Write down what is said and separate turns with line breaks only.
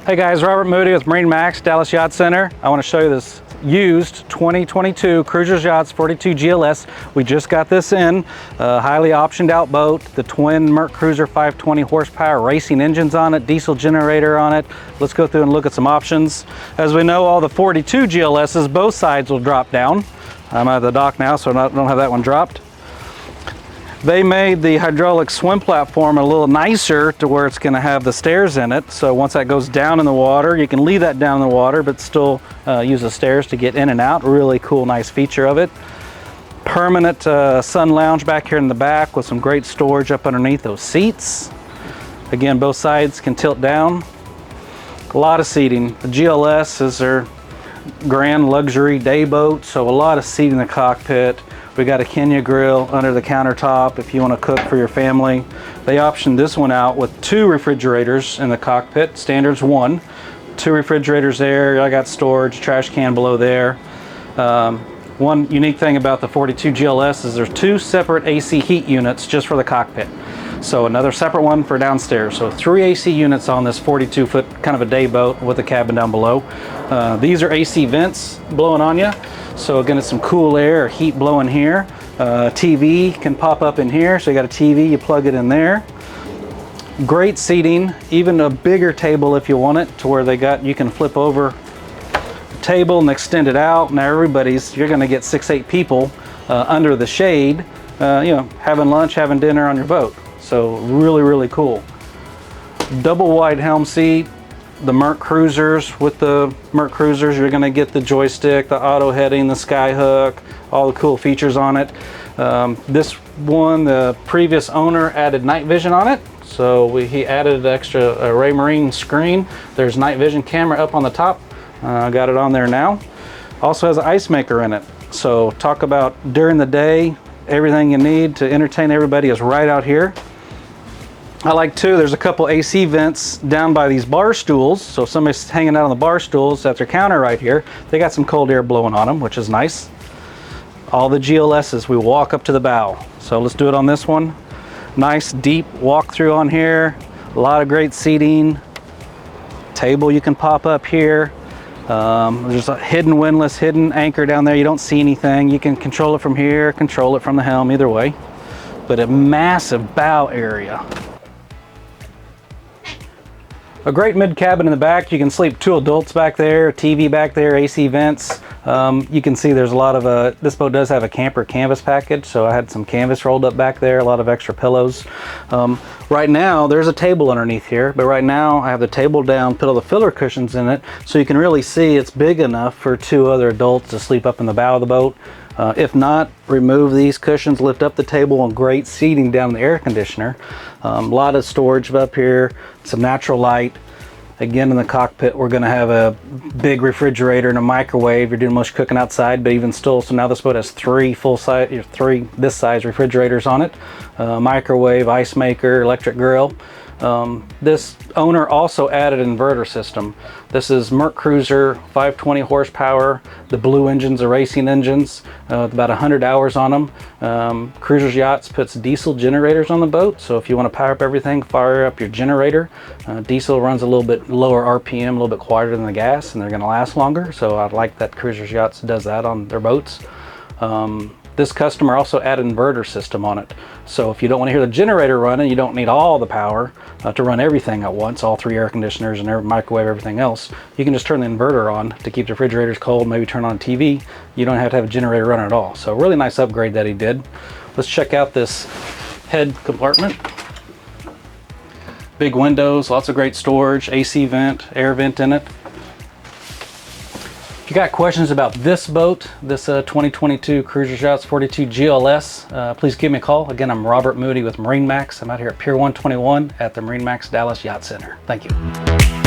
Hey guys, Robert Moody with MarineMax, Dallas Yacht Center. I want to show you this used 2022 Cruisers Yachts 42 GLS. We just got this in, highly optioned out boat, the twin Mercruiser 520 horsepower racing engines on it, diesel generator on it. Let's go through and look at some options. As we know, all the 42 GLSs, both sides will drop down. I'm at the dock now, so I don't have that one dropped. They made the hydraulic swim platform a little nicer to where it's going to have the stairs in it. So once that goes down in the water, you can leave that down in the water, but still use the stairs to get in and out. Really cool, nice feature of it. Permanent sun lounge back here in the back with some great storage up underneath those seats. Again, both sides can tilt down. A lot of seating. The GLS is their grand luxury day boat, so a lot of seating in the cockpit. We got a Kenya grill under the countertop if you want to cook for your family. They optioned this one out with 2 refrigerators in the cockpit. Standard's 1. 2 refrigerators there. I got storage, trash can below there. One unique thing about the 42 GLS is there's 2 separate AC heat units just for the cockpit. So another separate one for downstairs. So 3 AC units on this 42-foot kind of a day boat with a cabin down below. These are AC vents blowing on you. So again, it's some cool air or heat blowing here. TV can pop up in here. So you got a TV, you plug it in there. Great seating, even a bigger table if you want it, to where you can flip over the table and extend it out. Now you're gonna get 6-8 people under the shade, you know, having lunch, having dinner on your boat. So really, really cool. Double wide helm seat. The Mercruisers, with the Mercruisers, you're going to get the joystick, the auto heading, the sky hook, all the cool features on it. This one, the previous owner added night vision on it. So he added an extra Ray Marine screen. There's night vision camera up on the top. Got it on there now. Also has an ice maker in it. So talk about during the day, everything you need to entertain everybody is right out here. I like too, there's a couple AC vents down by these bar stools. So if somebody's hanging out on the bar stools at their counter right here, they got some cold air blowing on them, which is nice. All the GLSs, we walk up to the bow. So let's do it on this one. Nice deep walk through on here. A lot of great seating. Table you can pop up here. There's a hidden windlass, hidden anchor down there. You don't see anything. You can control it from here, control it from the helm, either way. But a massive bow area. A great mid cabin in the back. You can sleep 2 adults back there, TV back there, AC vents. You can see there's a lot of, this boat does have a camper canvas package, so I had some canvas rolled up back there, a lot of extra pillows. Right now, there's a table underneath here, but right now I have the table down, put all the filler cushions in it, so you can really see it's big enough for 2 other adults to sleep up in the bow of the boat. If not, remove these cushions, lift up the table, and great seating down in the air conditioner. A lot of storage up here, some natural light. Again, in the cockpit, we're going to have a big refrigerator and a microwave. You're doing most cooking outside, but even still, so now this boat has 3 full-size, 3 this size refrigerators on it. Microwave, ice maker, electric grill. This owner also added an inverter system. This is Mercruiser 520 horsepower. The blue engines are racing engines, about 100 hours on them. Cruisers Yachts puts diesel generators on the boat, so if you want to power up everything, fire up your generator. Diesel runs a little bit lower RPM, a little bit quieter than the gas, and they're going to last longer, so I like that Cruisers Yachts does that on their boats. This customer also added an inverter system on it. So if you don't want to hear the generator running, you don't need all the power to run everything at once, all 3 air conditioners and every microwave, everything else. You can just turn the inverter on to keep the refrigerators cold, maybe turn on TV. You don't have to have a generator running at all. So really nice upgrade that he did. Let's check out this head compartment. Big windows, lots of great storage, AC vent, air vent in it. If you got questions about this boat, this 2022 Cruisers Yachts 42 GLS, please give me a call. Again, I'm Robert Moody with MarineMax. I'm out here at Pier 121 at the MarineMax Dallas Yacht Center. Thank you.